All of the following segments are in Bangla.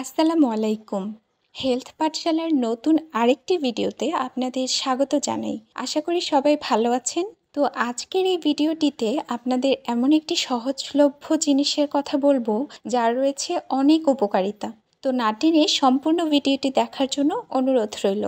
আসসালামু আলাইকুম। হেলথ পাঠশালার নতুন আরেকটি ভিডিওতে আপনাদের স্বাগত জানাই। আশা করি সবাই ভালো আছেন। তো আজকের এই ভিডিওটিতে আপনাদের এমন একটি সহজলভ্য জিনিসের কথা বলবো যার রয়েছে অনেক উপকারিতা। তো না টেনে সম্পূর্ণ ভিডিওটি দেখার জন্য অনুরোধ রইল।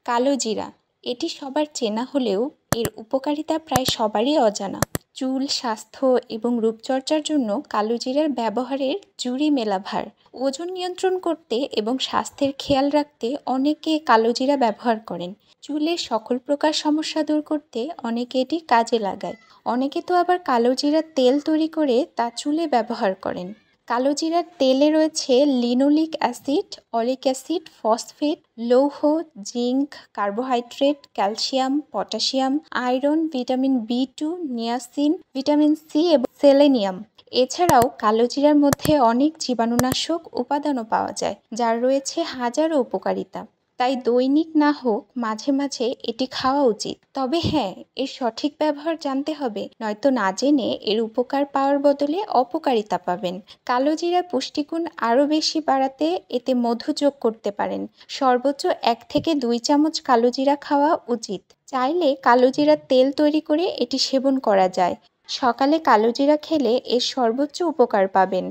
কালো জিরা, এটি সবার চেনা হলেও এর উপকারিতা প্রায় সবারই অজানা। চুল, স্বাস্থ্য এবং রূপচর্চার জন্য কালো জিরার ব্যবহারের জুড়ি মেলা ভার। ওজন নিয়ন্ত্রণ করতে এবং স্বাস্থ্যের খেয়াল রাখতে অনেকে কালো জিরা ব্যবহার করেন। চুলের সকল প্রকার সমস্যা দূর করতে অনেকে এটি কাজে লাগায়। অনেকে তো আবার কালো জিরার তেল তৈরি করে তা চুলে ব্যবহার করেন। কালো জিরার তেলে রয়েছে linoleic acid, oleic acid, phosphate, লৌহ, zinc, carbohydrate, calcium, potassium, iron, vitamin B two, niacin, vitamin C এবং সেলেনিয়াম। এছাড়াও কালো জিরার মধ্যে অনেক জীবাণুনাশক উপাদানও পাওয়া যায়, যার রয়েছে হাজারো উপকারিতা। তাই দৈনিক না হোক মাঝে মাঝে এটি খাওয়া উচিত। তবে হ্যাঁ, এর সঠিক ব্যবহার জানতে হবে, নয়তো না জেনে এর উপকার পাওয়ার বদলে অপকারিতা পাবেন। কালো জিরার পুষ্টিগুণ আরও বেশি বাড়াতে এতে মধু যোগ করতে পারেন। সর্বোচ্চ 1 থেকে 2 চামচ কালো জিরা খাওয়া উচিত। চাইলে কালো জিরার তেল তৈরি করে এটি সেবন করা যায়। সকালে কালো জিরা খেলে এর সর্বোচ্চ উপকার পাবেন।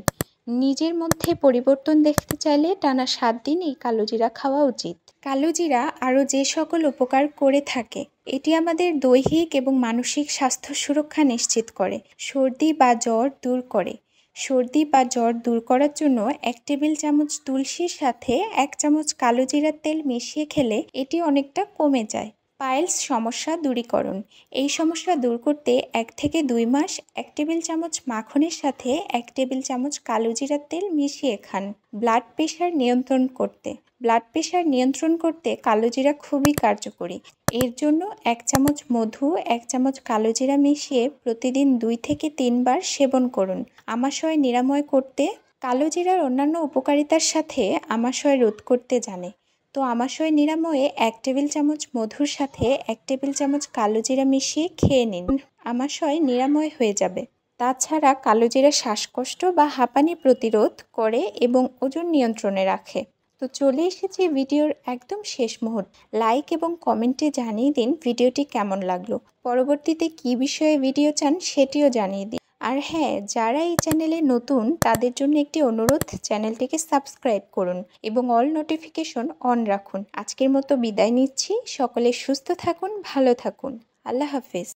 নিজের মধ্যে পরিবর্তন দেখতে চাইলে টানা 7 দিন এই কালো জিরা খাওয়া উচিত। কালো জিরা আরও যে সকল উপকার করে থাকে, এটি আমাদের দৈহিক এবং মানসিক স্বাস্থ্য সুরক্ষা নিশ্চিত করে। সর্দি বা জ্বর দূর করে। সর্দি বা জ্বর দূর করার জন্য 1 টেবিল চামচ তুলসীর সাথে 1 চামচ কালো জিরার তেল মিশিয়ে খেলে এটি অনেকটা কমে যায়। পাইলস সমস্যা দূরীকরণ। এই সমস্যা দূর করতে 1 থেকে 2 মাস 1 টেবিল চামচ মাখনের সাথে 1 টেবিল চামচ কালো জিরার তেল মিশিয়ে খান। ব্লাড প্রেশার নিয়ন্ত্রণ করতে। ব্লাড প্রেশার নিয়ন্ত্রণ করতে কালো জিরা খুবই কার্যকরী। এর জন্য 1 চামচ মধু, 1 চামচ কালো জিরা মিশিয়ে প্রতিদিন 2 থেকে 3 বার সেবন করুন। আমাশয় নিরাময় করতে। কালো জিরার অন্যান্য উপকারিতার সাথে আমাশয় রোধ করতে জানে। তো আমাশয় নিরাময়ে 1 টেবিল চামচ মধুর সাথে 1 টেবিল চামচ কালো জিরা মিশিয়ে খেয়ে নিন। আমাশয় নিরাময় হয়ে যাবে। তাছাড়া কালো জিরা শ্বাসকষ্ট বা হাঁপানি প্রতিরোধ করে এবং ওজন নিয়ন্ত্রণে রাখে। তো চলে এসেছি ভিডিওর একদম শেষ মুহূর্তে। লাইক এবং কমেন্টে জানিয়ে দিন ভিডিওটি কেমন লাগলো। পরবর্তীতে কী বিষয়ে ভিডিও চান সেটিও জানিয়ে দিন। আর হ্যাঁ, যারা এই চ্যানেলে নতুন তাদের জন্য একটি অনুরোধ, চ্যানেলটিকে সাবস্ক্রাইব করুন এবং অল নোটিফিকেশন অন রাখুন। আজকের মতো বিদায় নিচ্ছি। সকলে সুস্থ থাকুন, ভালো থাকুন। আল্লাহ হাফেজ।